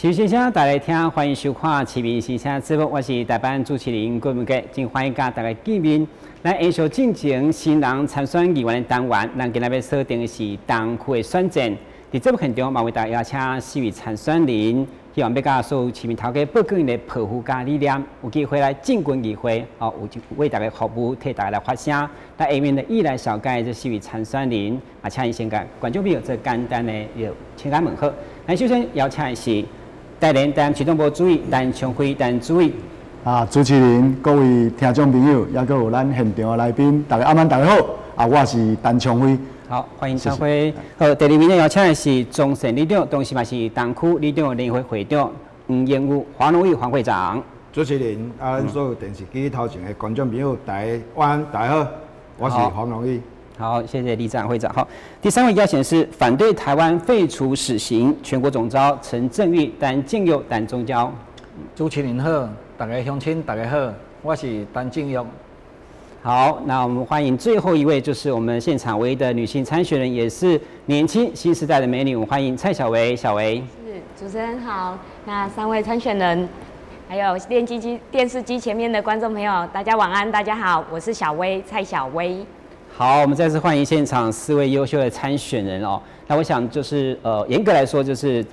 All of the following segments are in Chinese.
市民先生，大家听，欢迎收看《市民先生》节目，我是代班主持人郭文杰，真欢迎甲大家见面。咱延续进行新人参选议员的单元，咱今日要锁定的是东区的选战。在节目现场，嘛为大家邀请4位参选人，希望要甲所有市民头家报告因的抱负加理念，有机会来进军议会，为大家服务，替大家来发声。那下面的依来小介这4位参选人，请伊先甲观众朋友做简单的请安问候。咱首先邀请的是台联担任启动部主委陈昌辉担任主委。主持人、各位听众朋友，也有咱现场的来宾，大家晚安，大家好。我是陈昌辉。好，欢迎昌辉。好，第二名邀请的是中选里长，同时嘛是东区里长联会会长黄延武、黄荣义黄会长。主持人，咱所有电视机头前的观众朋友，大家晚安，大家好，我是黄荣义。好，谢谢里长会长。好，第3位邀请的是反对台湾废除死刑全国总召陈正玉担建佑担中交。主持人好，大家乡亲大家好，我是陈正玉。好，那我们欢迎最后一位，就是我们现场唯一的女性参选人，也是年轻新时代的美女，我们欢迎蔡小薇。小薇是主持人好，那3位参选人，还有电视机前面的观众朋友，大家晚安，大家好，我是小薇，蔡小薇。好，我们再次欢迎现场4位优秀的参选人哦。那我想就是严格来说就是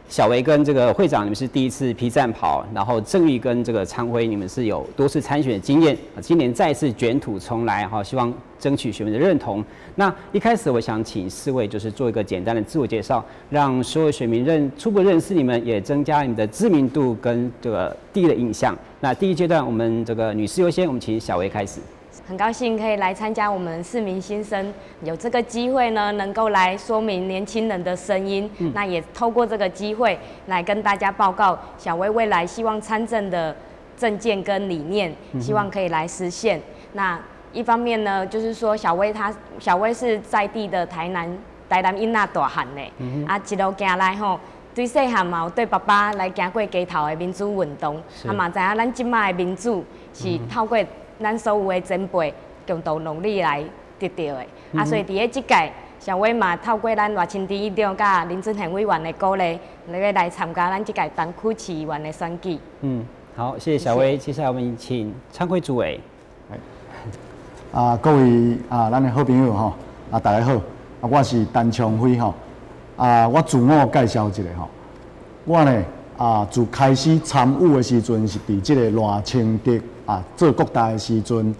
小薇跟这个会长，你们是第一次批战跑，然后正玉跟这个昌辉，你们是有多次参选的经验，今年再次卷土重来哈，希望争取选民的认同。那一开始我想请4位就是做一个简单的自我介绍，让所有选民初步认识你们，也增加你们的知名度跟这个第一的印象。那第一阶段我们这个女士优先，我们请小薇开始。很高兴可以来参加我们市民新生，有这个机会呢，能够来说明年轻人的声音。那也透过这个机会来跟大家报告小薇未来希望参政的政见跟理念，希望可以来实现。那一方面呢，就是说小薇是在地的台南囡仔大汉的，一路行来吼。对细汉嘛有对爸爸来行过街头的民主运动，嘛知影咱即卖的民主是透过咱所有的前辈共同努力来得到的。所以伫即届，小薇嘛透过咱赖清德议长甲林俊宪委员的鼓励，来参加咱即届东区市议员的选举。好，谢谢小薇。接下来我们请昌辉主委。各位咱的好朋友吼，大家好，我是陈昌辉吼。我自我介绍一下吼，我呢自开始参与的时阵是伫即个赖清德做国大的时阵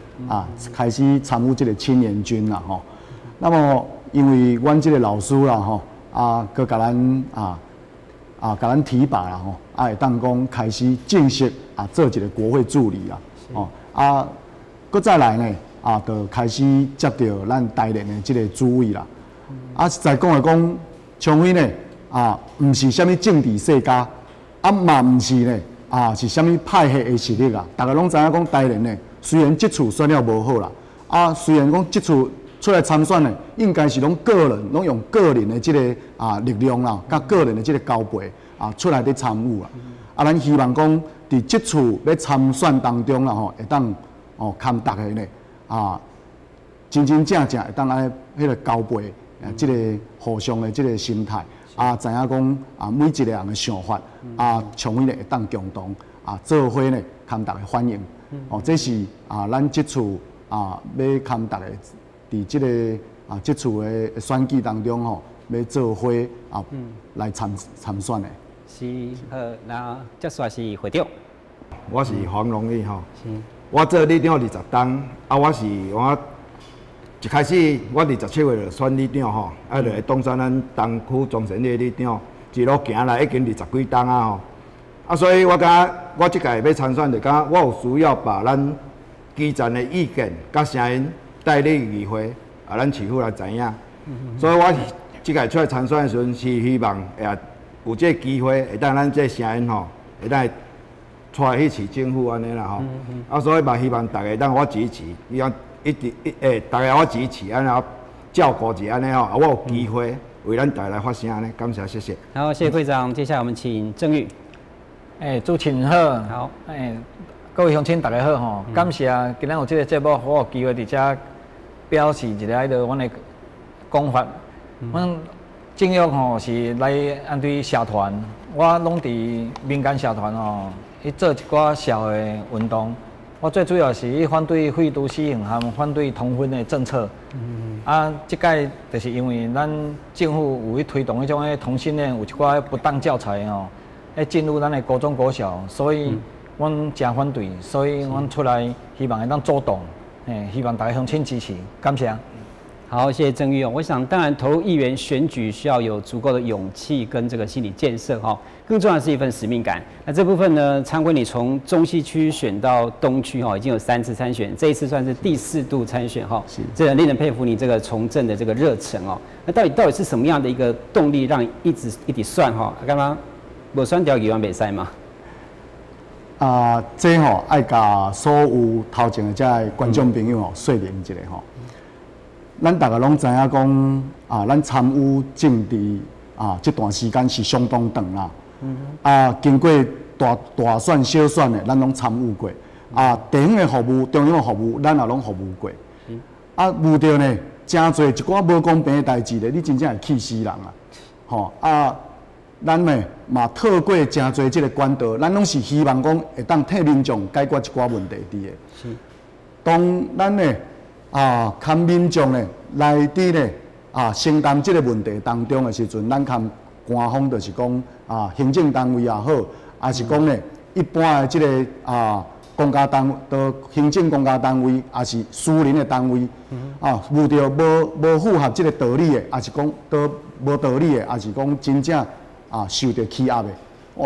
开始参与即个青年军啦吼。那么因为阮即个老师啦吼佮甲咱提拔啦吼，会当讲开始正式做一个国会助理啦佮再来呢就开始接到咱台联的即个主委啦。实在讲来讲，昌辉呢毋是啥物政治世家，嘛毋是呢是啥物派系的实力啊。大家拢知影讲台联呢，虽然这次选了无好啦，虽然讲这次出来参选呢，应该是拢用个人的即个力量啦，甲个人的即个交配出来咧参与啦。咱希望讲伫这次要参选当中啦会当堪大家呢真正会当安迄个交配。即个互相的即个心态知影讲每一个人的想法昌辉呢会当共同做伙呢，堪大家欢迎。这是咱这次要堪大家伫即个这次的选举当中要做伙来参选的。是那接下来是会长。我是黄荣义吼，我做里长20冬，我一开始，我27月就选里长吼，就来当选咱东区中选里里长，一路行来已经20几冬吼。所以我感觉我即届要参选，就感觉我有需要把咱基层的意见甲声音带入议会，咱市府来知影。所以我即届出来参选的时阵，是希望有这个机会，会当咱这声音会当出来去市政府安尼啦吼。所以嘛希望大家当我支持，大家我支持，安尼照顾一下安尼我有机会为咱大家来发声安尼，感谢，谢谢。好，谢谢会长。接下来我们请郑玉。主持人好。好。各位乡亲大家好吼，感谢今仔有这个节目，我有机会伫遮表示一下阮的讲法。阮政府吼是来按对社团，我拢伫民间社团吼去做一寡社会运动。我最主要是去反对废都市型和反对同婚的政策。即届就是因为咱政府有去推动迄种同性恋有一寡不当教材吼，进入咱的高中国小，所以阮真反对，所以阮出来希望会当主动，希望大家乡亲支持，感谢。好，谢谢郑议员。我想，当然投入议员选举需要有足够的勇气跟这个心理建设哈，更重要的是一份使命感。那这部分呢，昌辉你从中西区选到东区哈，已经有3次参选，这一次算是第4度参选哈，这很令人佩服你这个从政的这个热忱哦。那到底是什么样的一个动力让一直算哈？刚刚无选调议员比赛吗？这吼爱甲所有头前的这观众朋友说明一下吼。咱大家拢知影讲咱参与政治这段时间是相当长啦。经过大选、小选的，咱拢参与过。地方的服务、中央的服务，咱也拢服务过。遇到呢，真侪一寡无公平的代志咧，你真正会气死人啊！咱呢嘛透过真侪这个管道，咱拢是希望讲会当替民众解决一寡问题伫的。当咱呢。看民众呢来伫呢承担这个问题当中的时阵，咱看官方就是讲行政单位也好，还是讲呢一般的这个公家单位、行政公家单位，还是私人的单位，遇到无符合这个道理的，还是讲无道理的，还是讲真正受到欺压的，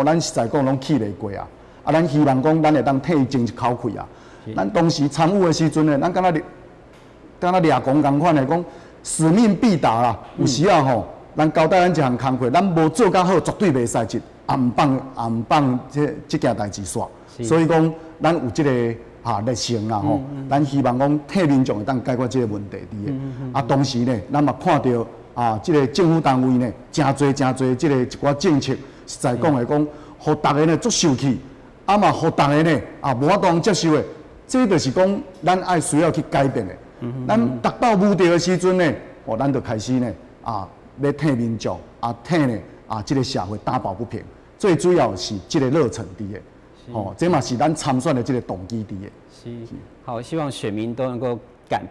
咱实在讲拢气袂过啊！咱希望讲咱会当替伊争一口气啊！咱当时参与的时阵呢，咱敢若掠公共款的讲使命必达啦，有时啊吼，咱交代咱一项工作，咱无做甲好，绝对袂使去暗放这件代志煞。所以讲，咱有这个热诚啦吼，咱希望讲替民众会当解决这个问题伫的。同时呢，咱嘛看到这个政府单位呢，真侪这个一寡政策，实在讲来讲，互大家呢足受气，嘛互大家呢无法当接受的，这就是讲咱爱需要去改变的。咱达到目的的时阵呢，咱就开始呢要替民众替呢这个社会打抱不平。最主要是这个热忱伫的，这嘛是咱参选的这个动机伫的。是，好，希望选民都能够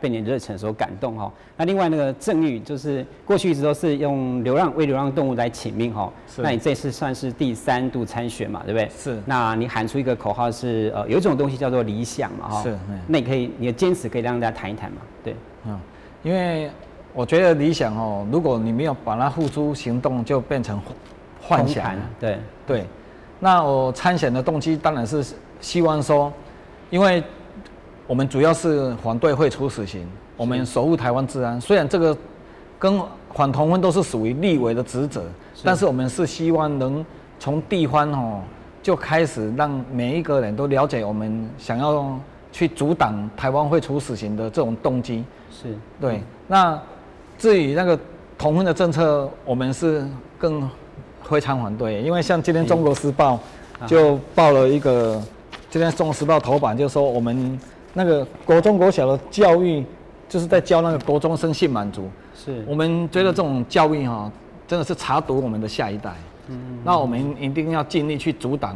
被你的热忱所感动哈。那另外那个郑玉，就是过去一直都是用为流浪动物来请命哈。那你这次算是第3度参选嘛，对不对？是。那你喊出一个口号是有一种东西叫做理想嘛哈。是。那你的坚持可以让大家谈一谈嘛？对。因为我觉得理想如果你没有把它付诸行动，就变成幻想。对。那我参选的动机当然是希望说，因为我们主要是反对废除死刑，我们守护台湾治安。虽然这个跟反同婚都是属于立委的职责，但是我们是希望能从地方就开始让每一个人都了解我们想要去阻挡台湾废除死刑的这种动机。是对。那至于那个同婚的政策，我们是更非常反对，因为像今天《中国时报》就报了一个，今天《中国时报》头版就说我们那个国中国小的教育，就是在教那个国中生性满足。是，我们觉得这种教育真的是荼毒我们的下一代。那我们一定要尽力去阻挡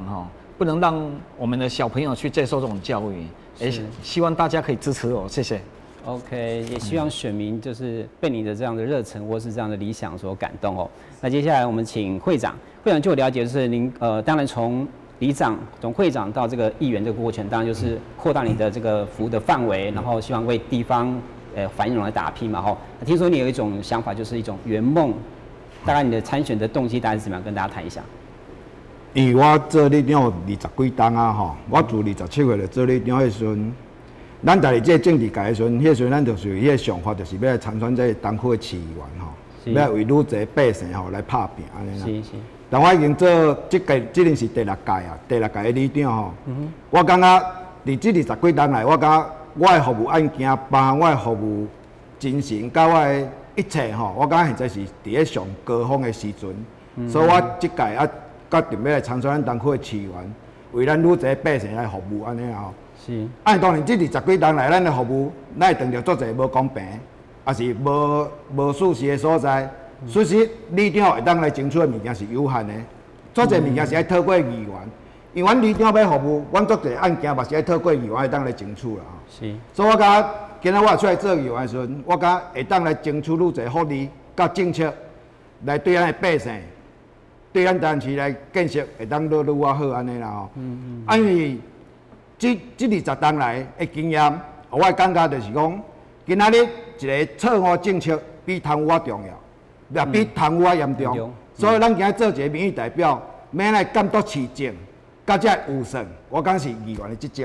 不能让我们的小朋友去接受这种教育。也希望大家可以支持我，谢谢。OK， 也希望选民就是被你的这样的热忱或是这样的理想所感动哦。那接下来我们请会长，据我了解就是您当然从里长、从会长到这个议员这个过程，当然就是扩大你的这个服务的范围，然后希望为地方繁荣来打拼嘛吼。听说你有一种想法，就是一种圆梦，大概你的参选的动机大概是怎么样？跟大家谈一下。因为我做里长20几冬我自27岁就做里长的时阵。咱家己这政治界的时阵，迄时阵咱就是迄个想法，就是要来参选这东区的市议员要为愈侪百姓来拍拼安尼啦。是。但我已经做这年是第6届啊，第6届的里长我感觉伫这20几冬来，我感觉我的服务案件，包含我的服务精神，甲我的一切我感觉现在是伫咧上高峰的时阵。所以我这届决定要来参选咱东区的市议员，为咱愈侪百姓来服务安尼是。当然，这20几冬来，咱的服务，咱会碰到足侪无公平，也是无事实的所在，所以里长会当来争取的物件是有限的，做侪物件是要透过议员，议员里长要服务，阮做侪案件嘛是要透过议员会当来争取啦。是，所以我感觉今仔我出来做议员的时阵，我感觉会当来争取愈侪福利甲政策，来对咱的百姓，对咱台南市来建设会当愈啊好安尼啦吼。因为这20年来的经验，我感觉就是讲，今仔日一个错误政策比贪污重要，也比贪污严重。所以咱今仔做一个民意代表，免来监督市政，甲这有算，我讲是议员的职责。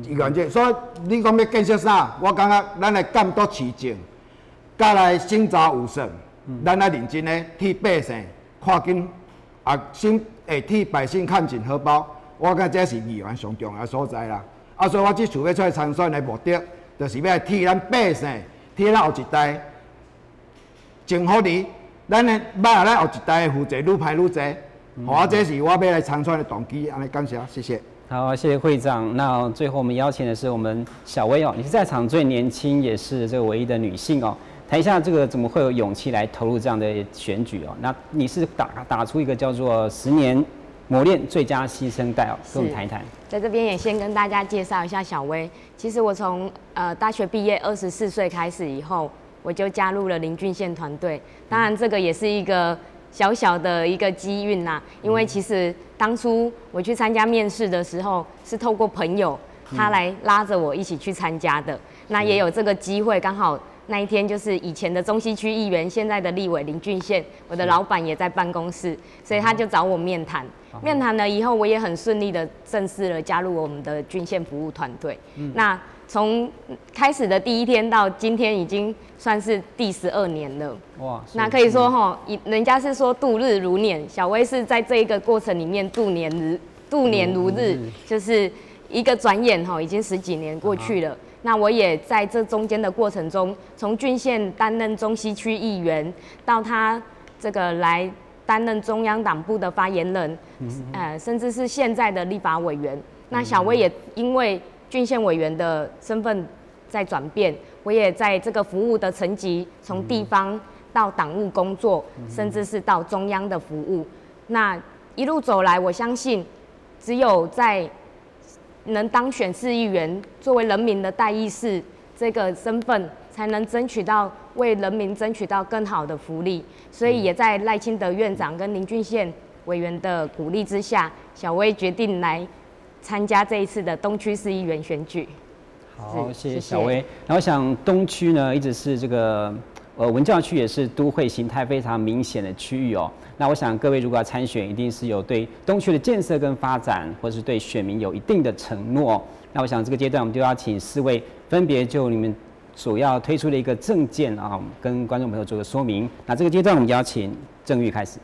议员职，所以你讲要建设啥，我感觉咱来监督市政，甲来审查有算，咱来认真的替百姓看紧，替百姓看紧荷包。我感觉这是议员上重要的所在啦。所以我这次要出来参选的目的，就是要替咱百姓，替咱后一代争福利，咱的把咱后一代的负责愈排愈济。好，这是我要来参选的动机。安尼，感谢，谢谢。好，谢谢会长。那最后我们邀请的是我们小薇哦，你是在场最年轻，也是这个唯一的女性哦。谈一下这个怎么会有勇气来投入这样的选举哦？那你是打出一个叫做10年磨练最佳新生代哦，跟我们谈一谈。在这边也先跟大家介绍一下小薇。其实我从大学毕业24岁开始以后，我就加入了林俊宪团队。当然这个也是一个小小的一个机运呐，因为其实当初我去参加面试的时候，是透过朋友他来拉着我一起去参加的。那也有这个机会，刚好那一天就是以前的中西区议员，现在的立委林俊宪，我的老板也在办公室，所以他就找我面谈。面谈了以后，我也很顺利的正式了加入我们的俊宪服务团队。那从开始的第一天到今天，已经算是第12年了。哇！那可以说哈，人家是说度日如年，小薇是在这一个过程里面度年如日，就是一个转眼哈，已经10几年过去了。那我也在这中间的过程中，从俊宪担任中西区议员，到他这个来担任中央党部的发言人，甚至是现在的立法委员。那小薇也因为俊宪委员的身份在转变，我也在这个服务的层级，从地方到党务工作，甚至是到中央的服务。那一路走来，我相信只有在能当选市议员，作为人民的代议士这个身份，才能为人民争取到更好的福利。所以也在赖清德院长跟林俊宪委员的鼓励之下，小薇决定来参加这一次的东区市议员选举。好，谢谢小薇。然后我想东区呢，一直是这个文教区，也是都会形态非常明显的区域哦。那我想各位如果要参选，一定是有对东区的建设跟发展，或是对选民有一定的承诺。那我想这个阶段我们就要请4位分别就你们所要推出的一个政见啊，跟观众朋友做个说明。那这个阶段我们邀请郑玉开始。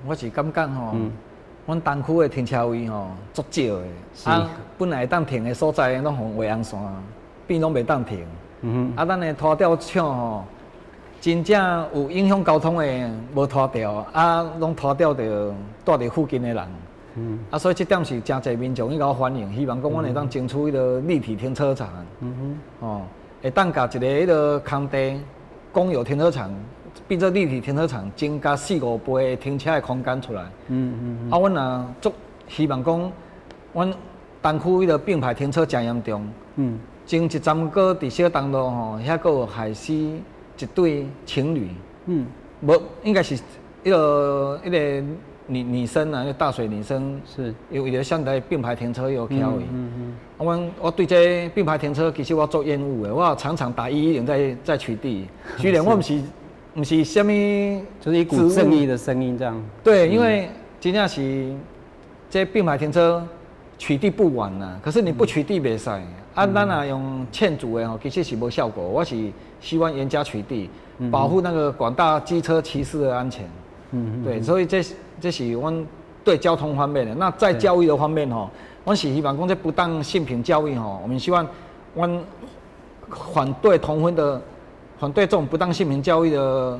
我是感觉吼，阮东区的停车位吼足少的，本来当停的所在拢互画红线，变拢袂当停。咱的拖吊厂吼，真正有影响交通的无拖吊，拢拖吊着住伫附近的人。所以这点是真侪民众伊甲我反映，希望讲阮会当争取迄个立体停车场。会当甲一个迄个空地公有停车场，变做立体停车场，增加4-5倍停车的空间出来。阮也足希望讲，阮东区迄个并排停车真严重。前一站个伫小东路吼，遐个有害死一对情侣。无应该是迄个女生啊，大水女生是有一个现在并排停车有巧的。我对这并排停车其实我做厌恶的，我常常打110在取缔。虽然我不是什么，就是一股正义的声音这样。对，因为真正是这并排停车取缔不完呐，可是你不取缔袂使。咱若用劝阻的吼，其实是无效果。我是希望严加取缔，保护那个广大机车骑士的安全。对，所以这是阮对交通方面的。那在教育的方面吼，阮是希望讲这不当性平教育吼，我们希望阮反对同婚的，反对这种不当性平教育的，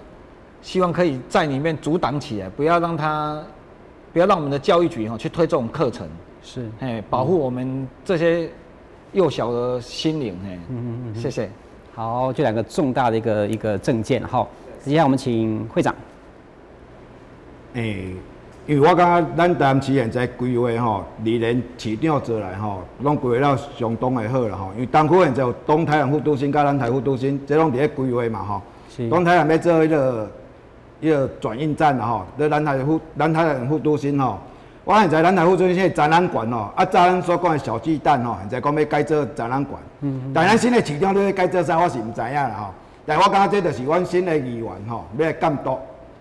希望可以在里面阻挡起来，不要让我们的教育局去推这种课程。是，保护我们这些幼小的心灵。谢谢。好，这2个重大的一个政见哈。接下来我们请会长。因为我感觉咱台南市现在规划吼，历年市长做来吼，拢规划了相当的好啦吼。因为东区现在有东台南副都心、甲南台副都心，这拢伫咧规划嘛吼。东台南要做迄个转运站啦吼，在南台南副都心吼。我现在南台副都心迄展览馆吼，啊，早咱所讲的小巨蛋吼，现在讲要改做展览馆。但咱新的市长要改做啥，我是毋知影啦吼。但我感觉这就是阮新的议员吼，要来监督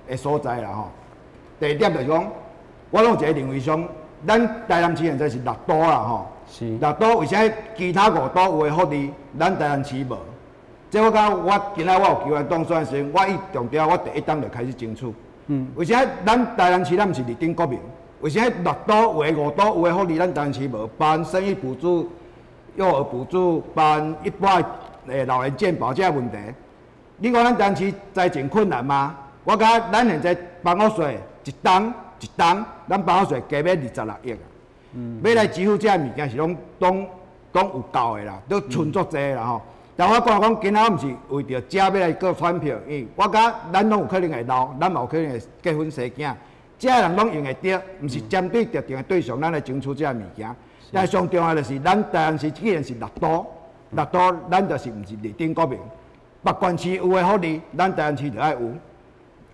的所在啦吼。第二点就是讲，我拢有一个认为上，咱台南市现在是6都啦吼，6都为啥其他5都有诶福利，咱台南市无？这我感觉我今仔我有机会当选时，我重点我第一档就开始争取。为啥咱台南市咱毋是立顶国民？为啥6都有诶5都有诶福利，咱台南市无？包含生育补助、幼儿补助、包含一般诶老人健保这个问题，你讲咱台南市财政困难吗？我感觉咱现在房屋税一档，咱房屋税加要26亿啊！要来支付这物件是拢有够的啦，都存足济啦吼。但我讲今仔我毋是为着食要来过选票，因为我感觉咱拢有可能会老，咱嘛有可能会结婚生囝，这人拢用会着，毋是针对特定的对象，咱来争取这物件。但上重要的是，咱台南市既然是6都，咱就是毋是立顶国民，北县市有诶福利，咱台南市就爱有。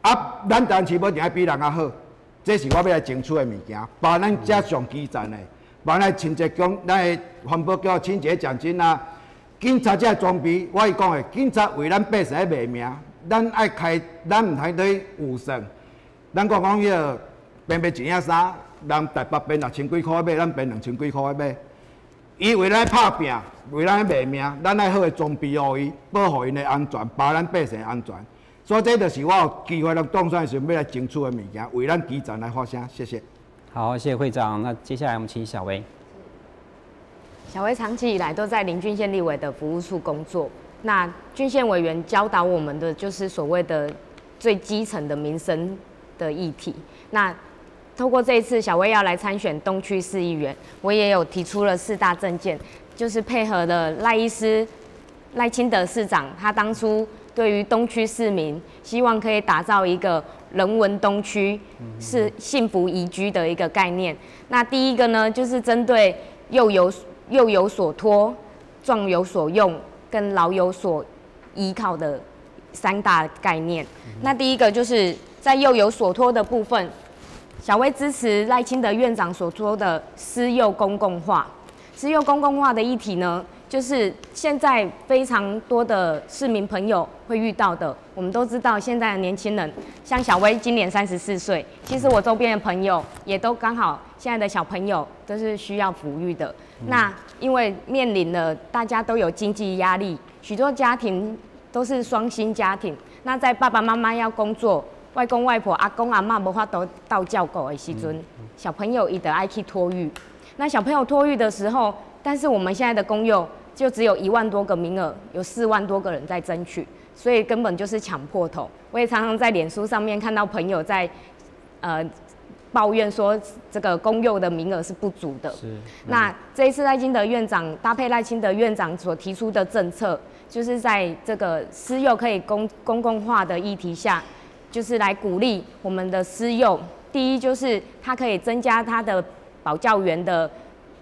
啊，咱台南市要定爱比人较好，这是我要来争取的物件。包括咱遮上基层的，包括咱清洁工、咱的环保局清洁奖金啊，警察这装备，我讲的，警察为咱百姓卖命，咱爱开，咱毋通对有剩。咱讲迄个便一件衫，人台北便6000几块买，咱便2000几块买。伊为咱拍拼，为咱卖命，咱爱好的装备互伊，保护因的安全，保咱百姓安全。所以这就是我有机会当选的时候要来争取的物件，为咱基层来发声。谢谢。好，谢谢会长。那接下来我们请小薇。小薇长期以来都在林俊县立委的服务处工作。那俊县委员教导我们的就是所谓的最基层的民生的议题。那透过这一次小薇要来参选东区市议员，我也有提出了4大政见，就是配合了赖清德市长，他当初对于东区市民，希望可以打造一个人文东区，是幸福宜居的一个概念。那第一个呢，就是针对幼有所托、壮有所用跟老有所依靠的3大概念。那第一个就是在幼有所托的部分，小薇支持赖清德院长所说的私幼公共化。私幼公共化的议题呢，就是现在非常多的市民朋友会遇到的。我们都知道，现在的年轻人，像小薇今年34岁，其实我周边的朋友也都刚好，现在的小朋友都是需要抚育的。那因为面临了大家都有经济压力，许多家庭都是双薪家庭。那在爸爸妈妈要工作，外公外婆、阿公阿嬷无法度到照顾的时阵，小朋友伊得爱去托育。那小朋友托育的时候，但是我们现在的公幼就只有1万多个名额，有4万多个人在争取，所以根本就是抢破头。我也常常在脸书上面看到朋友在抱怨说，这个公幼的名额是不足的。那这一次赖清德院长搭配赖清德院长所提出的政策，就是在这个私幼可以公共化的议题下，就是来鼓励我们的私幼。第一就是它可以增加它的保教员的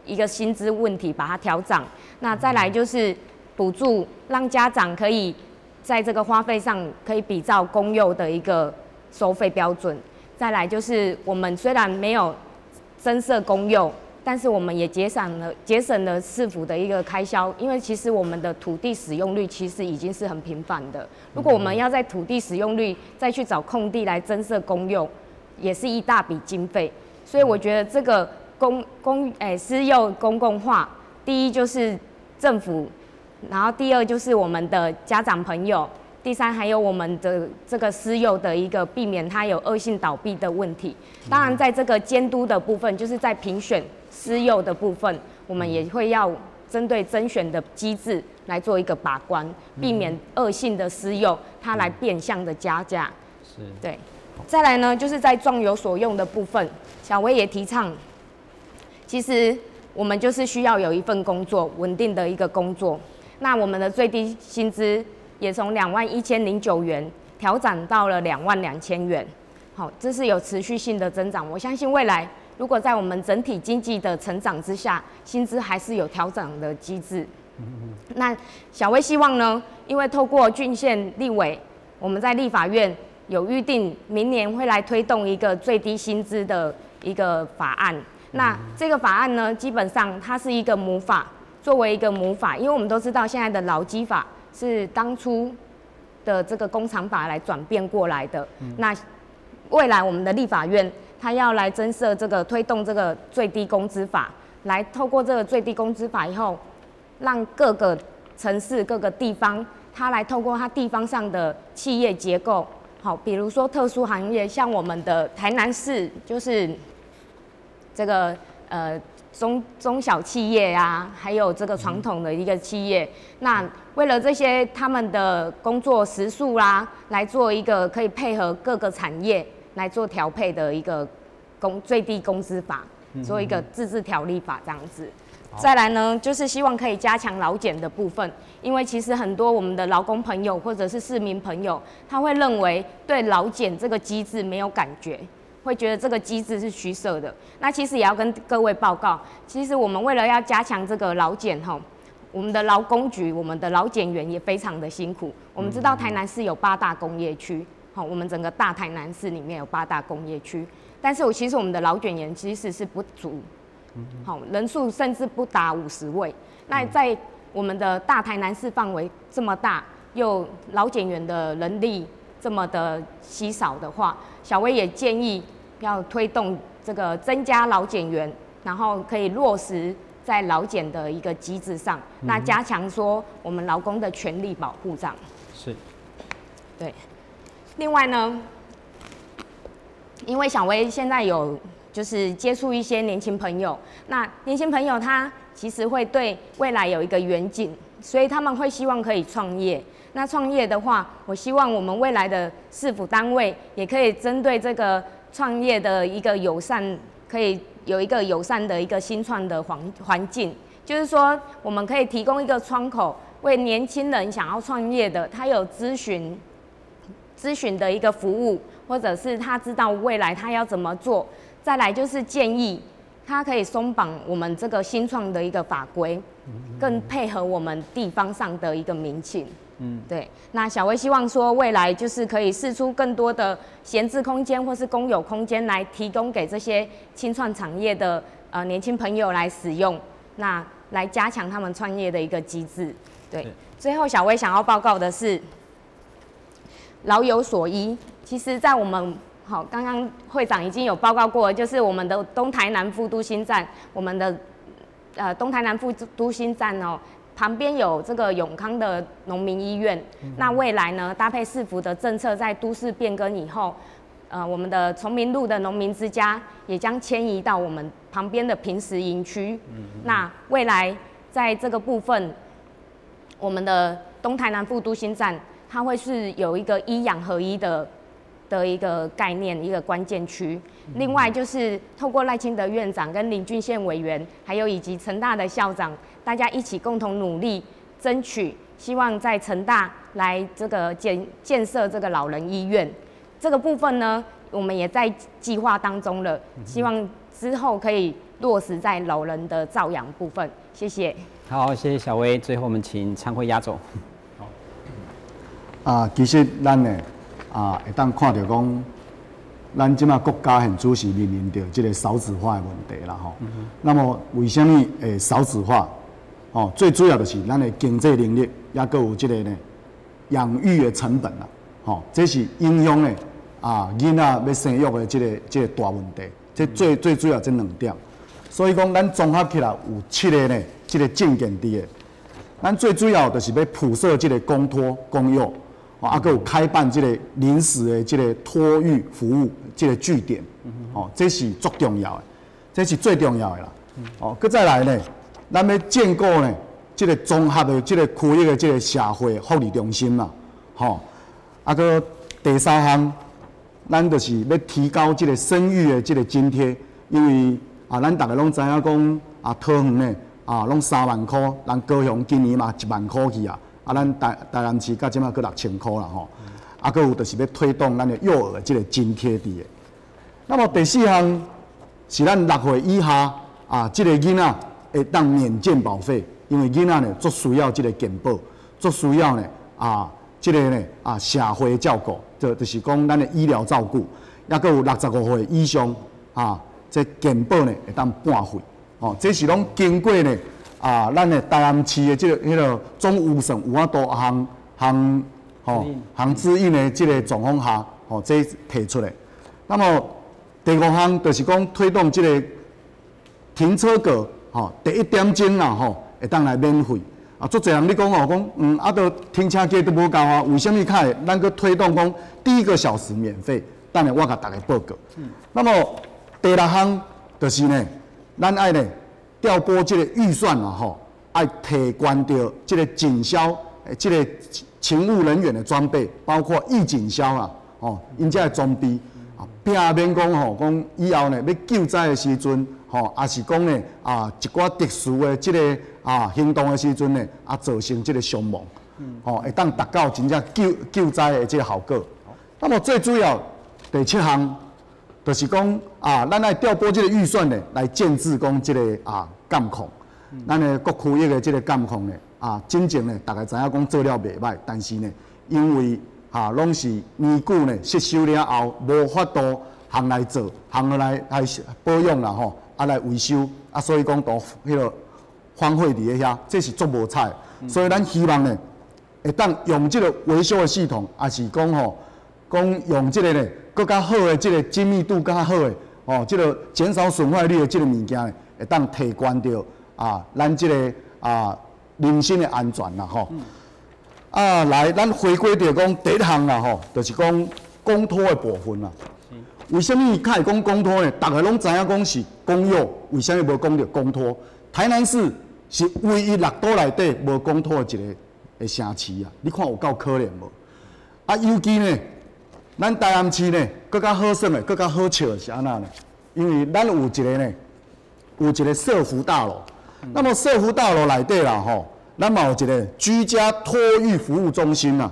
一个薪资问题，把它调涨。那再来就是补助，让家长可以在这个花费上可以比照公幼的一个收费标准。再来就是我们虽然没有增设公幼，但是我们也节省了市府的一个开销，因为其实我们的土地使用率其实已经是很频繁的。如果我们要在土地使用率再去找空地来增设公幼，也是一大笔经费。所以我觉得这个私幼公共化，第一就是政府，然后第二就是我们的家长朋友，第三还有我们的这个私幼的一个避免它有恶性倒闭的问题。当然，在这个监督的部分，就是在评选私幼的部分，我们也会要针对甄选的机制来做一个把关，避免恶性的私幼它来变相的加价。是，对。再来呢，就是在壮有所用的部分，小薇也提倡，其实我们就是需要有一份工作，稳定的一个工作。那我们的最低薪资也从21009元调涨到了22000元。好，这是有持续性的增长。我相信未来如果在我们整体经济的成长之下，薪资还是有调整的机制。那小薇希望呢，因为透过郡县立委，我们在立法院有预定明年会来推动一个最低薪资的一个法案。那这个法案呢，基本上它是一个母法，作为一个母法，因为我们都知道现在的劳基法是当初的这个工厂法来转变过来的。那未来我们的立法院它要来增设这个推动这个最低工资法，来透过这个最低工资法以后，让各个城市各个地方，它来透过它地方上的企业结构，好，比如说特殊行业，像我们的台南市就是这个中小企业啊，还有这个传统的一个企业，那为了这些他们的工作时数啦，来做一个可以配合各个产业来做调配的一个最低工资法，做一个自治条例法这样子。再来呢，就是希望可以加强劳检的部分，因为其实很多我们的劳工朋友或者是市民朋友，他会认为对劳检这个机制没有感觉，会觉得这个机制是虚设的。那其实也要跟各位报告，其实我们为了要加强这个劳检哈，我们的劳工局、我们的劳检员也非常的辛苦。我们知道台南市有8大工业区，好，我们整个大台南市里面有8大工业区，但是其实我们的劳检员其实是不足。好，人数甚至不达50位。那在我们的大台南市范围这么大，又劳检员的人力这么的稀少的话，小薇也建议要推动这个增加劳检员，然后可以落实在劳检的一个机制上，那加强说我们劳工的权利保护上。是，对。另外呢，因为小薇现在有就是接触一些年轻朋友，那年轻朋友他其实会对未来有一个远景，所以他们会希望可以创业。那创业的话，我希望我们未来的市府单位也可以针对这个创业的一个友善，可以有一个友善的一个新创的环境，就是说我们可以提供一个窗口，为年轻人想要创业的，他有咨询的一个服务，或者是他知道未来他要怎么做。再来就是建议，它可以松绑我们这个新创的一个法规，更配合我们地方上的一个民情。对。那小薇希望说，未来就是可以释出更多的闲置空间或是公有空间，来提供给这些新创产业的年轻朋友来使用，那来加强他们创业的一个机制。对。最后，小薇想要报告的是，老有所依。其实，在我们好，刚刚会长已经有报告过，就是我们的东台南副都心站，我们的东台南副都心站哦，旁边有这个永康的农民医院。那未来呢，搭配市府的政策，在都市变更以后，我们的崇明路的农民之家也将迁移到我们旁边的平时营区。那未来在这个部分，我们的东台南副都心站，它会是有一个医养合一的一个概念，一个关键区。另外就是透过赖清德院长跟林俊宪委员，还有以及成大的校长，大家一起共同努力，争取希望在成大来这个建设这个老人医院。这个部分呢，我们也在计划当中了，希望之后可以落实在老人的照养部分。谢谢。好，谢谢小薇。最后我们请参会压轴。其实咱呢。会当看到讲，咱即马国家现主是面临着即个少子化的问题啦吼。那么为什么会少子化？最主要就是咱的经济能力，也搁有即个呢养育的成本啦。这是影响呢囡仔要生育的即个大问题。这最主要这2点。所以讲，咱综合起来有7个呢，即个证件伫的。咱最主要就是要普设即个公托公幼。还有开办这个临时的这个托育服务这个据点，这是最重要的，这是最重要的啦。搁再来呢，咱要建构呢这个综合的这个区域的这个社会福利中心啦，搁第3项，咱就是要提高这个生育的这个津贴，因为咱大家拢知影讲桃园呢拢3万块，咱高雄今年嘛1万块去啊。咱台南市到即马搁6000块啦吼，啊，佮有就是要推动咱的幼儿的这个津贴伫的。那么第4项是咱6岁以下啊，这个囡仔会当免健保费，因为囡仔呢最需要这个健保，最需要呢这个呢社会照顾，就是讲咱的医疗照顾，也佮有65岁以上这健保呢会当半费，这是拢经过呢咱的台南市的这个迄个总预算有法度行指引的这个状况下，这提出来。那么第5项就是讲推动这个停车格，第1点钟啦，会当来免费。足侪人你讲都停车格都无够啊，为什么会咱去推动讲第1个小时免费？等下我甲大家报告。那么第6项就是呢，咱爱呢调拨这个预算啦，爱提关到这个警消，这个勤务人员的装备，包括义警消啦，因遮的装备。避免讲以后呢要救灾的时阵，也是讲呢一寡特殊的这个行动的时阵呢，造成这个伤亡，会当达到真正救灾的这个效果。那么最主要第7项就是讲咱爱调拨这个预算呢来建置讲这个监控，咱的各区域的这个监控呢真正呢大家知影讲做了袂歹，但是呢因为拢是年久呢，失修了后无法度行来做，行来保养啦来维修，所以讲都迄个荒废伫咧遐，这是足无彩。所以咱希望呢，会当用这个维修的系统，也是讲用这个呢，更较好的这个精密度更较好的这个减少损坏率的这个物件呢，会当提悬到咱这个人身的安全啦来，咱回归到讲第1项啦就是讲公托的部分啦。为什么较会讲公托呢？大家拢知影讲是公有，为什么无讲到公托？台南市是唯一6都内底无公托的一个城市啊！你看有够可怜无？尤其呢，咱台南市呢，更较好耍的，更较好笑的是安那呢？因为咱有一个社福大楼，那么社福大楼内底啦咱嘛有一个居家托育服务中心啦，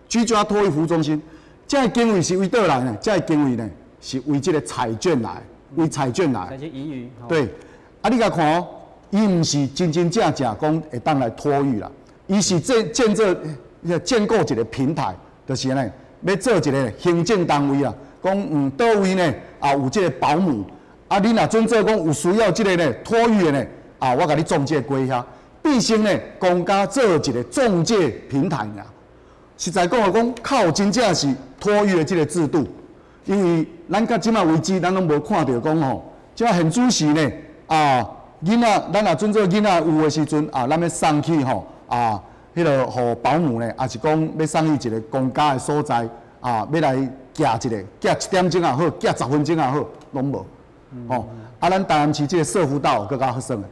居家托育服务中心，这个经费是为倒来呢？这个经费呢是为这个彩券来，为彩券来。那些盈余。对，你甲看伊毋是真正讲会当来托育啦，伊是建构一个平台，就是呢要做一个行政单位啦，讲倒位呢有这个保姆，你若准做讲有需要这个呢托育的呢我甲你中介过遐。毕竟呢，公家做一个中介平台呀，实在讲靠真正是托育的这个制度，因为咱到即马为止，咱拢无看到讲即马很主时呢囡仔，咱若准做囡仔有的时阵咱要送去迄个互保姆呢，也是讲要送去一个公家的所在要来寄1点钟也好，寄10分钟也好，拢无咱台南市这个社福大楼更加好耍的。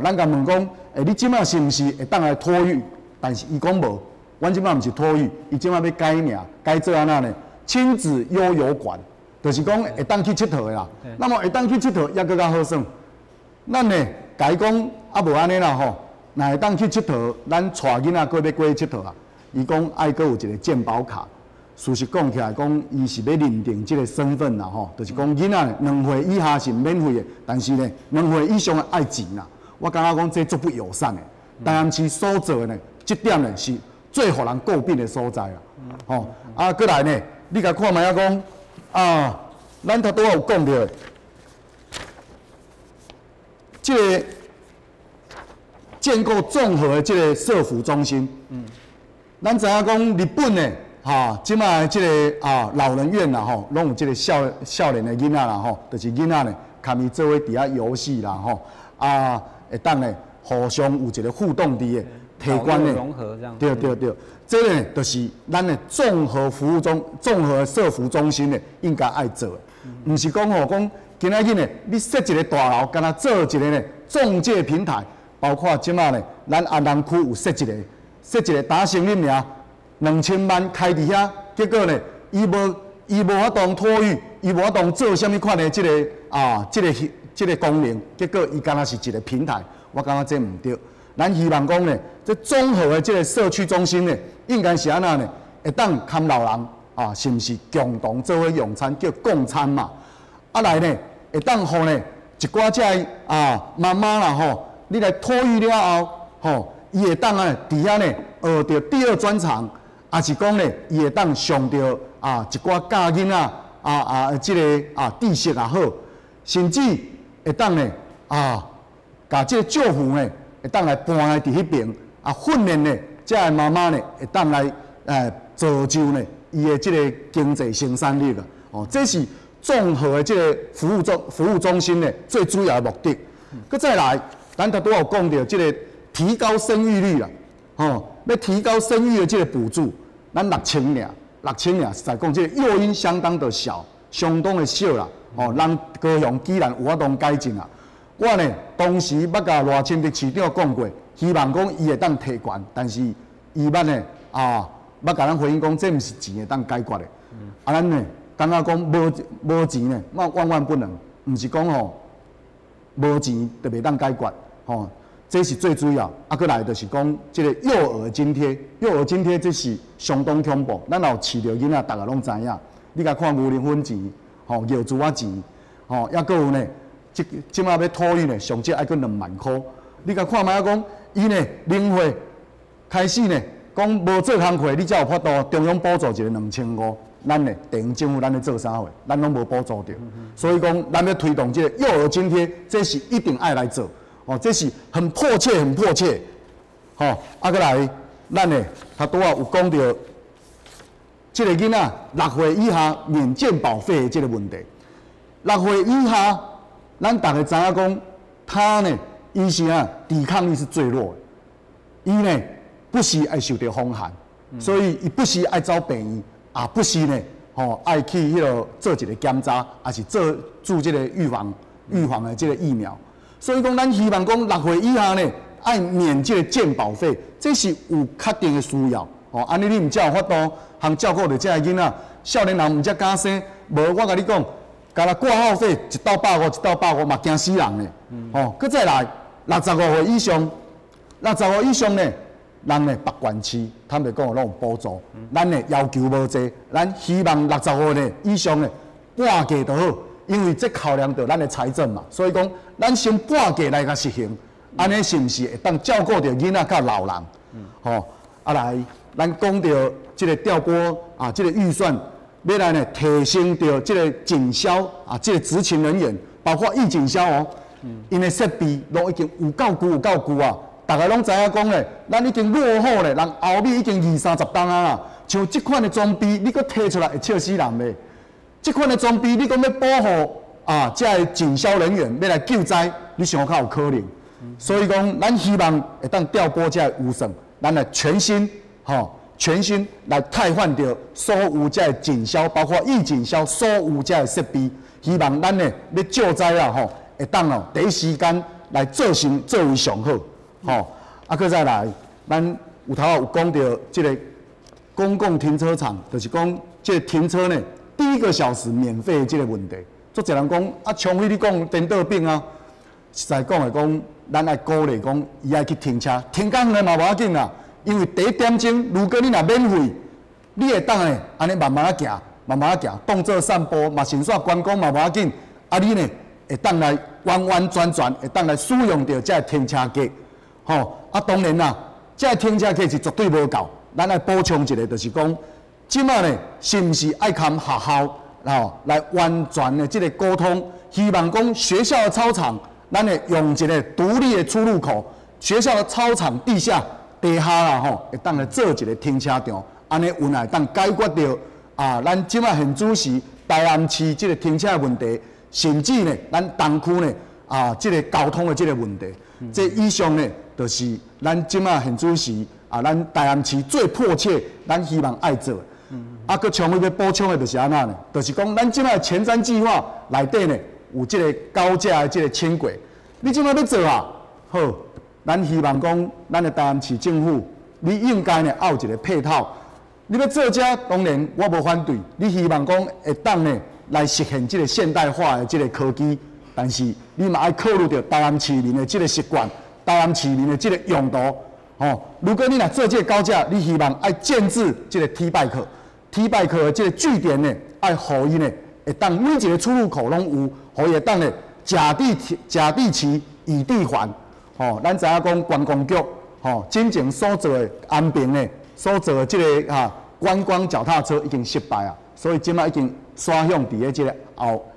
咱甲问讲，你即马是毋是会当来托育？但是伊讲无，阮即马毋是托育，伊即马要改名，改做安那呢？亲子悠游馆，就是讲会当去佚佗的啦。那么会当去佚佗，也更加好耍。咱呢，甲伊讲无安尼啦若会当去佚佗，咱带囡仔过要过去佚佗啊。伊讲爱阁有一个健保卡。事实讲起来，讲伊是要认定这个身份啦就是讲囡仔2岁以下是免费的，但是呢2岁以上的爱钱啦。我感觉讲这足不友善的，台南市所做的呢，这点呢是最互人诟病的所在啦。过来呢，你甲看卖讲咱头拄有讲到的，这个建构综合的这个社福中心，咱知影讲日本呢，即卖这个老人院啦拢有这个少年的囡仔啦就是囡仔呢，堪伊做伙伫遐游戏啦会当呢互相有一个互动的提悬的融合这样。对，这个呢就是咱的综合社福中心呢应该爱做的，毋是讲讲今仔日呢，你设一个大楼，敢若做一个呢中介平台，包括即马呢，咱安南区有设一个打成立名，2000万开伫遐，结果呢，伊无法当托育，伊无法当做啥物款的这个功能，结果伊敢若是一个平台，我感觉这毋对。咱希望讲呢，这综合的这个社区中心呢，应该是安那呢，会当看老人，是毋是共同做伙用餐叫共餐嘛？啊来呢，会当互呢一寡遮妈妈啦吼，你来托育了后吼，伊会当伫遐呢学着第二专长，也是讲呢，伊会当上着一寡教囡仔即个知识也好，甚至会当呢甲即个祝福呢会当来搬来伫迄边训练呢，遮个妈妈呢会当来造就呢伊的即个经济生产力这是综合的即个服务中心呢最主要的目的。再来，咱拄有讲到即个提高生育率啦，要提高生育的即个补助，咱6000尔，实在讲即个诱因相当的小，相当的少啦。咱高雄既然有法当改进啊，我呢当时捌甲赖清德市长讲过，希望讲伊会当提悬，但是伊捌呢捌甲咱回应讲，这毋是钱会当解决的。咱呢感觉讲无钱呢，万万不能，毋是讲无钱就袂当解决这是最主要。搁来就是讲即个幼儿津贴，幼儿津贴这是相当恐怖。咱有饲着囡仔，大家拢知影。你甲看牛奶粉钱，药珠仔钱，抑搁有呢，即马要托育呢，上少爱搁2万块。你甲看卖讲，伊呢0岁开始呢，讲无做工课，你才有法度中央补助一个2500。咱呢，地方政府咱咧做啥货，咱拢无补助着。所以讲，咱要推动这个幼儿津贴，这是一定爱来做。这是很迫切，很迫切。搁来，咱呢，拄有讲到，这个囡仔6岁以下免健保费的这个问题。6岁以下，咱大家知影讲，他呢，伊是抵抗力是最弱的。伊呢，不时爱受到风寒，所以伊不时爱找病院，不时呢，爱去迄落做一个检查，也是注这个预防的这个疫苗。所以讲，咱希望讲6岁以下呢，爱免这个健保费，这是有确定的需要。安尼你毋才有法度通照顾到这个囡仔，少年人毋才敢生。无我甲你讲，甲他挂号费1到150嘛惊死人呢。搁再来65岁以上，65岁以上呢，咱呢北县市他们讲拢有补助，咱呢要求无济，咱希望65岁呢以上呢半价就好。因为这考量到咱的财政嘛，所以讲咱先半价来甲实行，安尼是毋是会当照顾到囡仔甲老人？来，咱讲到这个调拨这个预算，要来呢提升到这个警消这个执勤人员，包括义警消因的设备拢已经有够旧啊！大家拢知影讲咧，咱已经落后咧，人后面已经20-30档啊！像这款的装备，你搁摕出来会笑死人咧！这款的装备，你讲要保护这警消人员要来救灾，你想较有可能。所以讲，咱希望会当调拨这预算，咱来全新来汰换掉所有这警消，包括义警消所有这设备，希望咱呢要救灾会当第一时间来做为上好。搁再来，咱有头有讲到这个公共停车场，就是讲这停车呢。第1个小时免费的这个问题，足侪人讲除非你讲颠倒病实在讲来讲，咱爱鼓励讲，伊爱去停车，停工呢嘛无要紧啦，因为第1点钟，如果你若免费，你会当呢安尼慢慢行，当作散步嘛，先煞观光嘛无要紧，你呢会当来完全会当来使用到这停车格，当然啦，这停车格是绝对无够，咱爱补充一个，就是讲。即马呢，是毋是爱含学校来完全的这个沟通？希望讲学校的操场，咱呢用一个独立的出入口，学校的操场地下啦会当来做一个停车场，安尼有来当解决到咱即马现主时台南市这个停车的问题，甚至呢咱东区呢这个交通的这个问题，这以上呢就是咱即马现主时咱台南市最迫切，咱希望爱做。搁像要补充的就是安那呢？就是讲咱即摆前瞻计划内底呢，有即个高架的即个轻轨，你即摆要做好，咱希望讲咱的台南市政府，你应该呢有一个配套。你要做这，当然我无反对。你希望讲会当呢来实现即个现代化的即个科技，但是你嘛爱考虑到台南市民的即个习惯，台南市民的即个用途。如果你若做这个高架，你希望爱建置即个 T-bike T 拜科的这个据点呢，爱互伊呢，会当每一个出入口拢有，互伊会当呢甲地期乙地还。吼，咱知影讲观光局吼，真正所做的安平呢，所做的这个观光脚踏车已经失败啊，所以即摆已经转向伫个这个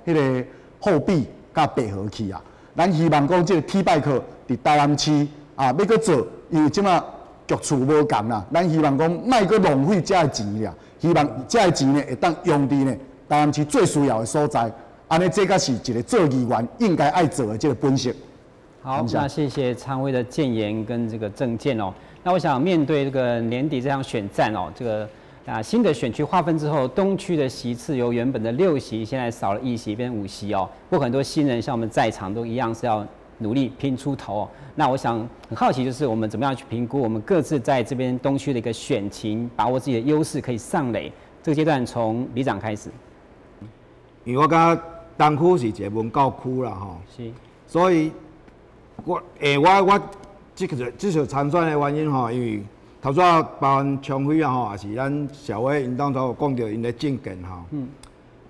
迄个后壁甲白河去啊。咱希望讲这个 T 拜科伫台南市要搁做，因为即摆局处无共啦，咱希望讲莫搁浪费这个钱啦，希望这个钱呢会当用伫呢台南市最需要的所在，安尼这才是一个做议员应该爱做的这个本色。好，那谢谢常委的建言跟这个政见哦。那我想面对这个年底这场选战哦，这个新的选区划分之后，东区的席次由原本的6席，现在少了1席，变5席哦。不过很多新人像我们在场都一样是要努力拼出头哦。那我想很好奇，就是我们怎么样去评估我们各自在这边东区的一个选情，把握自己的优势可以上垒。这个阶段从里长开始。因为我感觉东区是一个文教区啦吼，是，所以我这次参选的原因吼，因为头先包含昌辉啊吼，也是咱社会因当初有讲到因的政见吼，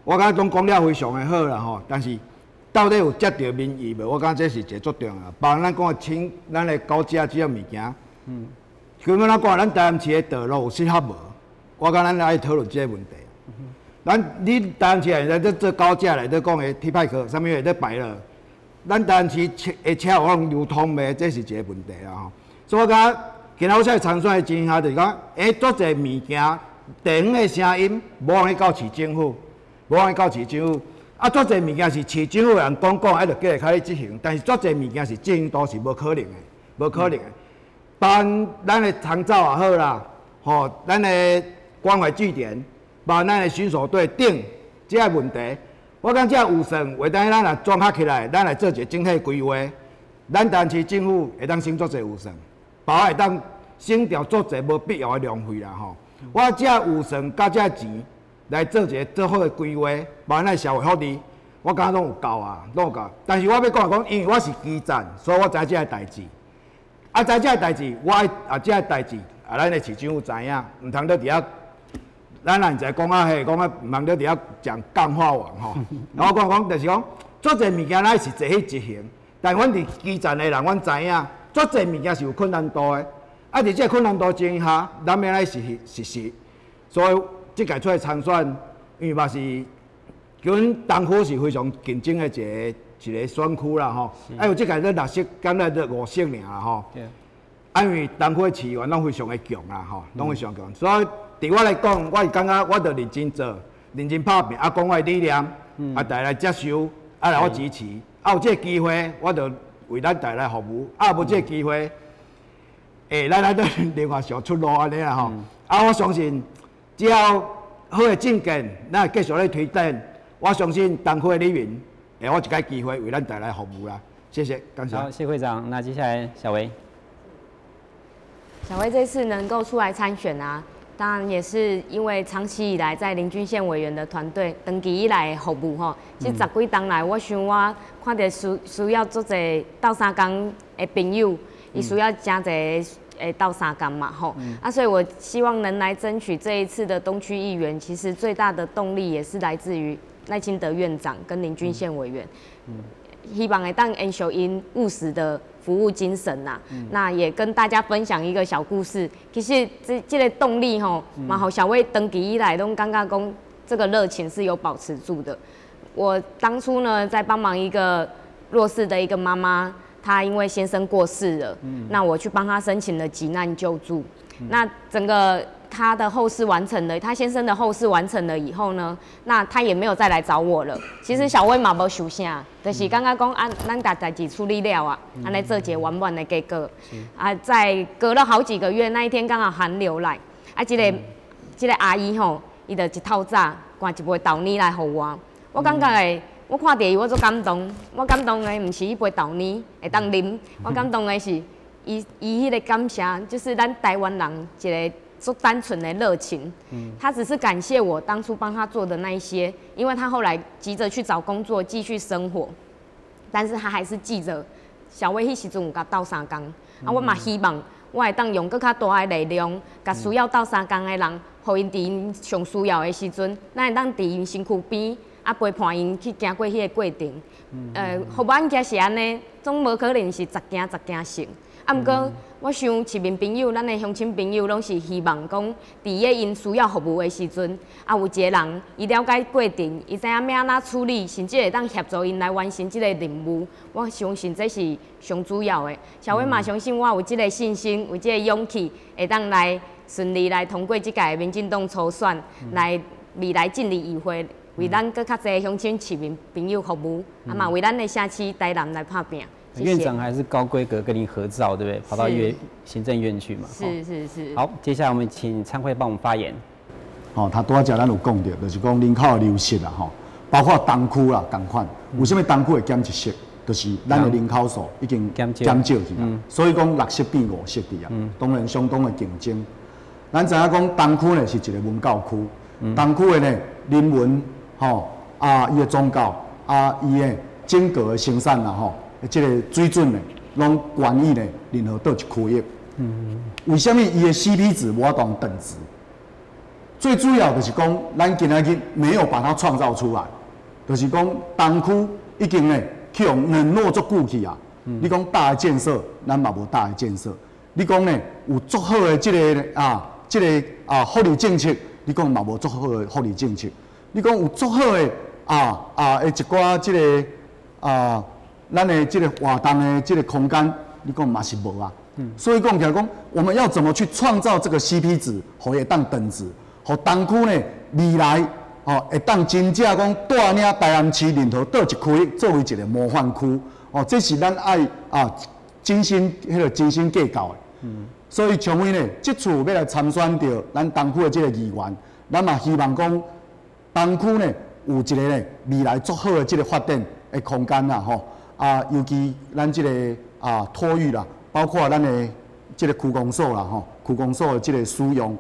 我感觉拢讲了非常的好啦吼，但是到底有接到民意无？我感觉这是一个足重要。包含咱讲的咱的高架这种物件，根本咱讲咱台南市的道路有适合无？我感觉咱爱讨论这个问题。你台南市内底做高架内底讲的T派克，啥物内底摆了？咱台南市的车有能流通袂？这是一个问题啦吼。所以我感觉今仔我在参选的情形下，就是讲，足侪物件，地方的声音无法去到市政府，无法去到市政府。足侪物件是市政府的人讲，就继续开始执行，但是足侪物件是执行都是无可能的，无可能的。包含咱的长照也好啦，吼，咱的关怀据点，包含咱的巡守队等这个问题。我讲这有算，话等咱若综合起来，咱来做一个整体规划。咱台南市政府会当省足侪有算，包括会当省掉足侪无必要的浪费啦吼。我这有算加这钱来做一个做好的规划，包含咱社会福利，我感觉拢有够啊，拢有够。但是我要讲因为我是基层，所以我知这个代志。知这个代志，我这个代志咱的市政府知影，唔通在遐。咱人在讲迄讲唔通在遐讲干话王吼。然后我讲，就是讲，足侪物件咱是坐去执行，但阮伫基层的人，阮知影，足侪物件是有困难度的。伫这困难度情形下，咱要来实施。所以即届出来参选，因为嘛是，阮东区是非常竞争的一个选区啦吼。有即届咧6席，敢若咧5席尔啦吼。因为东区的市员拢非常的强啦吼，拢非常强，所以。对我来讲，我是感觉我着认真做，认真拍拼，讲我的理念，大家来接受，来我支持。有这个机会，我着为咱大家服务；无这个机会，咱来另外想出路安尼啦吼。我相信只要好的政见，咱继续咧推展，我相信东区的里民，我一个机会为咱大家服务啦。谢谢，感谢。好，谢会长。那接下来小薇，小薇这次能够出来参选啊。当然也是因为长期以来在林俊宪委员的团队长期以来的服务吼，这10几年来，我想我看到需要做者斗相共的朋友，伊需要真侪斗相共嘛吼，所以我希望能来争取这一次的东区议员。其实最大的动力也是来自于赖清德院长跟林俊宪委员，希望会当延续因务实的服务精神呐，那也跟大家分享一个小故事。其实这个动力吼，蛮好。小薇登记以来都感觉讲这个热情是有保持住的。我当初呢，在帮忙一个弱势的一个妈妈，她因为先生过世了，那我去帮她申请了急难救助。那整个他的后事完成了，他先生的后事完成了以后呢，那他也没有再来找我了。其实小薇嘛无想啥，就是刚刚讲咱把代志处理了啊，安尼做一个圆满的结果。在隔了好几个月，那一天刚好寒流来，这个阿姨吼，伊就一透早灌一杯豆奶来给我。我感觉的，我看到伊我足感动。我感动的唔是一杯豆奶会当啉，我感动的是伊迄个感谢，就是咱台湾人一个。做单纯的热情，他只是感谢我当初帮他做的那一些，因为他后来急着去找工作继续生活，但是他还是记着小薇迄时阵有甲斗相共，我嘛希望我会当用更较大的力量，甲需要斗相共的人互因伫因上需要的时阵，咱会当伫因身躯边啊陪伴因去行过迄个过程。服务业是安尼，总无可能是10件成。啊，毋过我想市民朋友，咱的乡亲朋友，拢是希望讲，伫个因需要服务的时阵，啊有一个人伊了解过程，伊知影要安怎处理，甚至会当协助因来完成即个任务。我相信这是上主要的。小伟嘛，相信我有即个信心，有即个勇气，会当来顺利来通过即届民进党初选，来未来进入议会，为咱更较侪乡亲市民朋友服务，啊嘛为咱的社区台南来拍拼。院长还是高规格跟您合照，对不对？跑到行政院去嘛。是。好，接下来我们请参会帮我们发言。他拄仔咱有讲到，就是讲人口的流失啦，包括东区啦，同款。为什么东区会减一色？就是咱的人口数已经减少去啦，所以讲60变50伫啊，当然相当的竞争。咱知影讲东区呢是一个文教区，东区的呢人文伊的宗教伊的整个的生产啦即个水准呢，拢悬于呢任何倒一区域。为什么伊的 CP 值无法当等值？最主要就是讲，咱今仔日没有把它创造出来，就是讲东区已经呢去用冷落足久去啊。你讲大的建设，咱嘛无大的建设。你讲呢有足好的即个福利政策，你讲嘛无足好的福利政策。你讲有足好的一寡即个咱的这个活动的这个空间，你讲嘛是无啊。所以讲起来讲，我们要怎么去创造这个 CP 值，互会当等值，互东区呢未来会当真正讲带领台南市任何倒一区域作为一个模范区，这是咱爱精心计较的。所以像为呢，这次要来参选到咱东区的这个议员，咱嘛希望讲东区呢有一个呢未来足好的这个发展的空间啦，尤其咱这个托育啦，包括咱的这个区公所啦，区公所的这个使用，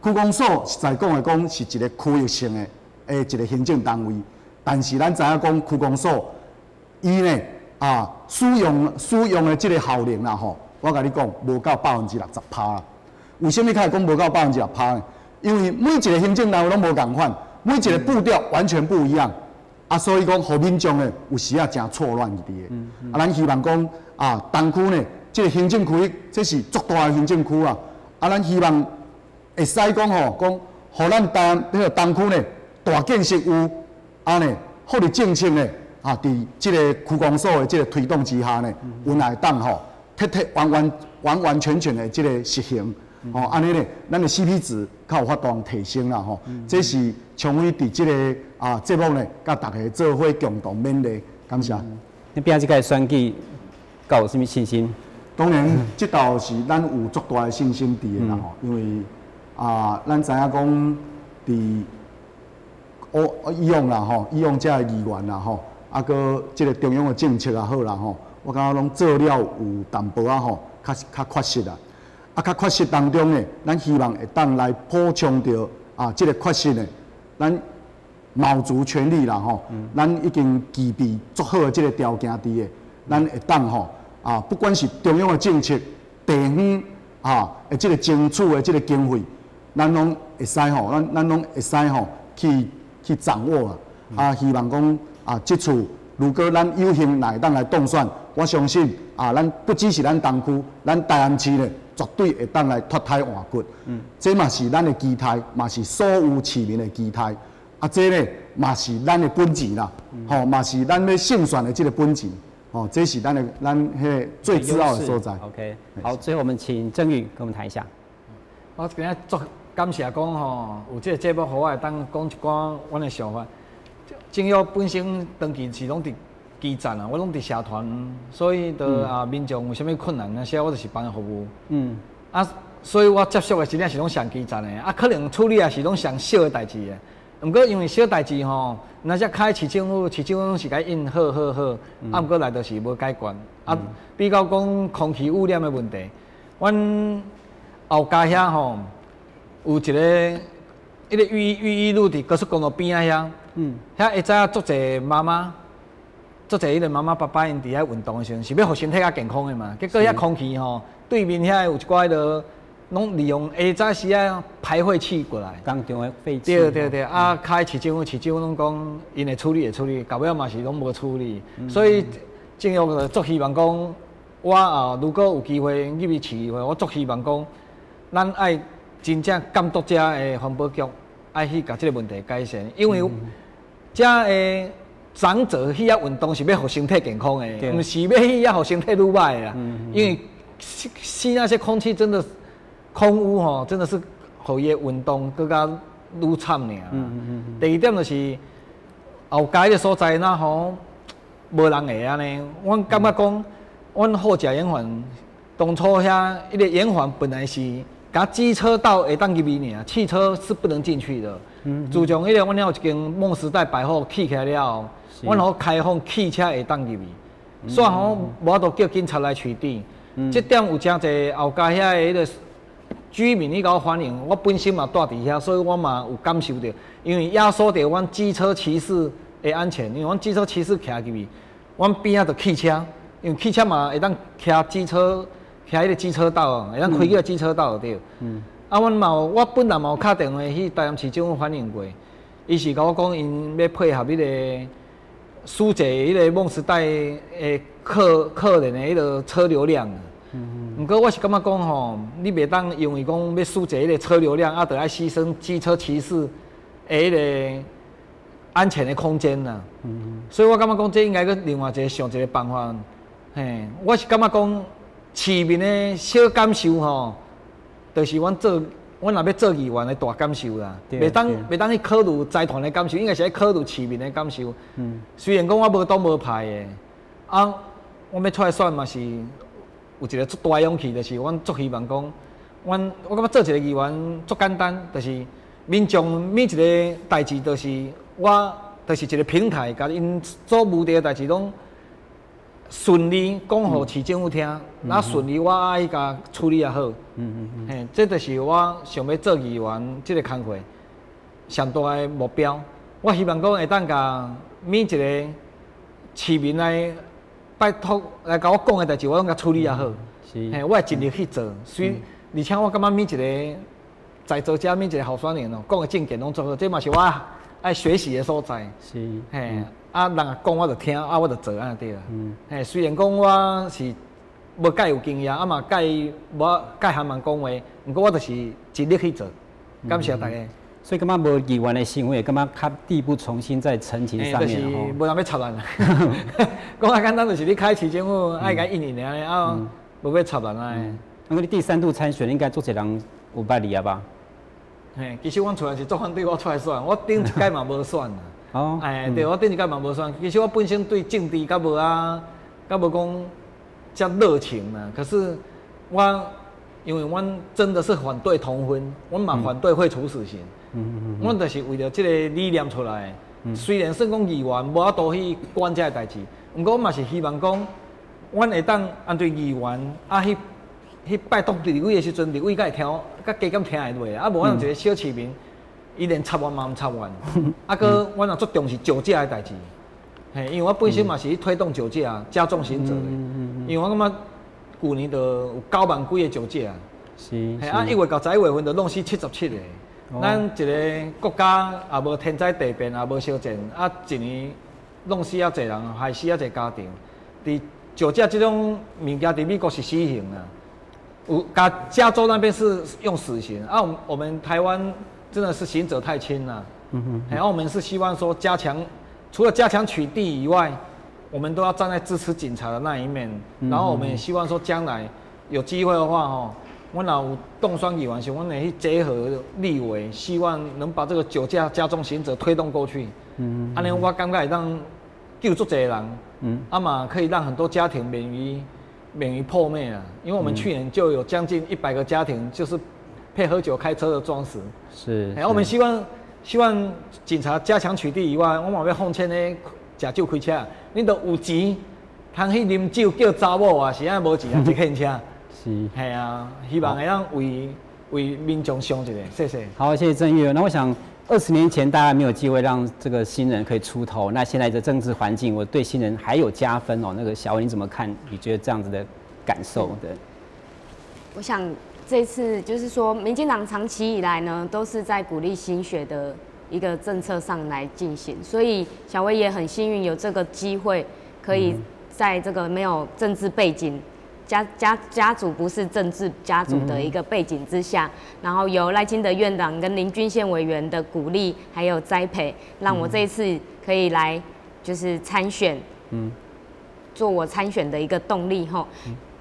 区公所实在讲是一个区域性的一个行政单位，但是咱知影讲区公所伊呢使用的这个效能啦，我甲你讲无到60%啦。为什么开始讲无到60%呢？因为每一个行政单位拢无共款，每一个步调完全不一样。所以讲，互民众呢有时啊真错乱伫个。咱希望讲东区呢，这个行政区域，这是足大的行政区啊。咱希望会使讲互咱东区呢大建设有呢，福利政策呢伫这个区公所的这个推动之下呢，有来当完完全全的这个实行。安尼呢，咱的 CP 值较有法当提升啦这是从为伫这个节目呢，甲大家做伙共同勉励，感谢。你边这个选举，敢有啥物信心？当然，这道是咱有足大的信心伫的啦因为咱知影讲伫以往啦以往这个议员啦搁这个中央的政策也好啦我感觉拢做了有淡薄较缺失啦。较缺失当中呢，咱希望会当来补充到这个缺失呢，咱卯足全力啦咱已经具备足好的这个条件伫的，咱会当不管是中央的政策、地方的这个争取的这个经费，咱拢会使咱拢会使去掌握希望讲这次如果咱有幸来当来当选，我相信咱不只是咱东区，咱台南市呢。绝对会当来脱胎换骨，这嘛是咱的期待，嘛是所有市民的期待。这呢嘛是咱的本钱啦，嘛是咱要胜选的这个本钱。这是咱迄最自傲的所在。OK， 好，最后我们请郑宇跟我们谈一下。我今日足感谢讲有这个节目，互我会当讲一寡阮的想法。政府本身长期是拢伫基站我拢伫社团，所以民众有啥物困难，我就是帮伊服务。所以我接触的真正是拢上基站的，可能处理也是拢上小的代志的。毋过因为小代志那只开市政府是甲应好，毋过来就是无解决。比较讲空气污染的问题，阮后家遐有一个育路伫高速公路边遐遐会知影足侪妈妈。做者迄个妈妈爸爸因伫遐运动的时阵，是要互身体较健康的嘛。结果遐空气对面遐有一寡迄拢利用下早时啊排废气过来。当中的废气。对，啊，开市政府拢讲因会处理，到尾嘛是拢无处理，所以政府就足希望讲，我如果有机会入去市议会，我足希望讲，咱爱真正监督遮的环保局，爱去甲这个问题改善，因为遮的长者去遐运动是要互身体健康的，唔是要去遐互身体愈歹啦。因为吸那些空气真的空污吼，真的是互伊的运动更加愈惨尔。第二点就是后街的所在那吼无人会安尼，我感觉讲，阮后甲延环当初遐一个延环本来是甲机车道会当入去尔，汽车是不能进去的。自从迄个阮有一间梦时代百货起起来了后，阮好开放汽车会当入去，所以吼无法度叫警察来取缔。这点有真侪后街遐的迄个居民，伊甲我反映，我本身嘛住伫遐，所以我嘛有感受到，因为压缩到阮机车骑士的安全，因为阮机车骑士徛入去，阮边仔就汽车，因为汽车嘛会当徛机车，徛迄个机车道啊，会当开迄个机车道就对。啊，我本来嘛有敲电话去台南市政府反映过，伊是甲我讲，因要配合迄个疏解迄个梦时代的客人的迄个车流量。不过我是感觉讲吼，你袂当因为讲要疏解迄个车流量，啊，得爱牺牲机车骑士的迄个安全的空间呐。所以我感觉讲，这应该个另外想一个办法。嘿，我是感觉讲市民的小感受吼，就是阮若要做议员的大感受啦。袂当去考虑财团的感受，应该是要考虑市民的感受。虽然讲我无党无派的，啊，我要出来选嘛是。有一个足大勇气，就是阮足希望讲，我感觉做一个议员足简单，就是民众每一个代志，就是我就是一个平台，甲因做务的代志拢顺利讲互市政府听，那顺利我爱甲处理也好。嘿，这就是我想要做议员这个工作上大的目标。我希望讲会当甲每一个市民来。拜托来甲我讲的代志，我拢甲处理也好。嘿，我会尽力去做。而且我感觉每一个在座者每一个候选人哦，讲的政见拢做好，这嘛是我爱学习的所在。是。嘿，啊，人讲我就听，啊，我就做安尼对啦。嘿，虽然讲我是无介有经验，啊嘛介含慢讲话，不过我就是尽力去做。感谢大家。所以感觉无议员的行为，感觉较力不从心在澄清上面就是无人要插人啦。讲啊简单，就是你开市政府爱甲印尼尔啊，无要插人啊。那你第3度参选，应该做一人有捌你啊吧？嘿，其实阮出来是做反对我出来选，我顶一届嘛无选啦。哦。哎，对，我顶一届嘛无选。其实我本身对政治较无讲遮热情啦。可是因为阮真的是反对同婚，阮嘛反对废除死刑。阮就是为了这个理念出来。虽然算讲议员无法度去管这个代志，不过我嘛是希望讲，阮会当按对议员啊去拜托立委的时阵，立委才会听，甲加减听会落啊。无阮一个小市民，伊连插完嘛唔插完。啊，搁阮也足重视酒驾的代志。嘿，因为我本身嘛是去推动酒驾加重刑责的。因为我感觉旧年就有9万几个酒驾。是。嘿，啊，1月到11月份就弄死77个。咱一个国家也无天灾地变，也无烧战，啊，一年弄死啊侪人，害死啊侪家庭。伫酒驾这种物件，伫美国是死刑啊，有加州那边是用死刑啊。我们台湾真的是刑责太轻了。然后我们是希望说除了加强取缔以外，我们都要站在支持警察的那一面。然后我们也希望说将来有机会的话，吼。我若有当选议员时，我会去结合立委，希望能把这个酒驾加重刑责推动过去。安尼我感觉会当救足侪人，啊嘛可以让很多家庭免于破灭啊。因为我们去年就有将近100个家庭就是配喝酒开车的撞死。是。然后我们希望警察加强取缔以外，我嘛要奉劝咧食酒开车，你都有钱，通去啉酒叫查某啊，是安无钱啊，就开车。是啊，希望会让为民众想一下，谢谢。好，谢谢郑议员。那我想，20年前大家没有机会让这个新人可以出头，那现在的政治环境，我对新人还有加分哦。那个小文你怎么看？你觉得这样子的感受？对，我想这次就是说，民进党长期以来呢，都是在鼓励新学的一个政策上来进行，所以小薇也很幸运有这个机会，可以在这个没有政治背景。家族不是政治家族的一个背景之下，然后由赖清德院长跟林俊宪委员的鼓励还有栽培，让我这一次可以来就是参选，做我参选的一个动力吼。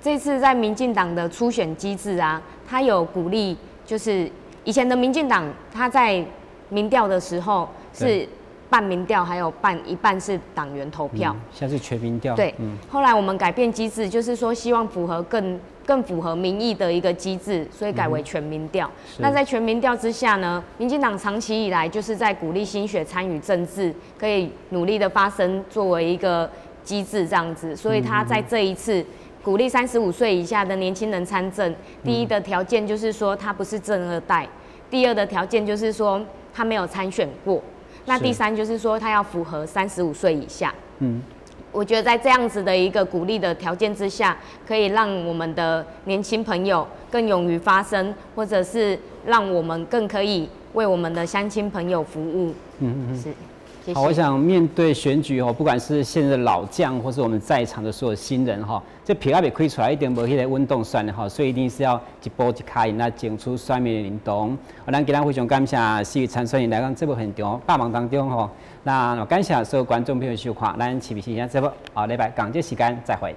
这次在民进党的初选机制啊，他有鼓励，就是以前的民进党他在民调的时候是。半民调还有一半是党员投票，现在是全民调。对，后来我们改变机制，就是说希望符合更符合民意的一个机制，所以改为全民调。那在全民调之下呢，民进党长期以来就是在鼓励新血参与政治，可以努力的发声，作为一个机制这样子。所以他在这一次鼓励35岁以下的年轻人参政，第一的条件就是说他不是正二代，第二的条件就是说他没有参选过。那第三就是说，他要符合35岁以下。我觉得在这样子的一个鼓励的条件之下，可以让我们的年轻朋友更勇于发声，或者是让我们更可以为我们的乡亲朋友服务。是。好，我想面对选举不管是现在的老将，或是我们在场的所有新人这票未开出来，一定无迄个稳动选的所以一定是要一步一脚印来争取选民的认同。咱今日非常感谢4位参选人来到节目现场，百忙当中那感谢所有观众朋友收看，咱市民新鲜节目，下礼拜同一时间再会。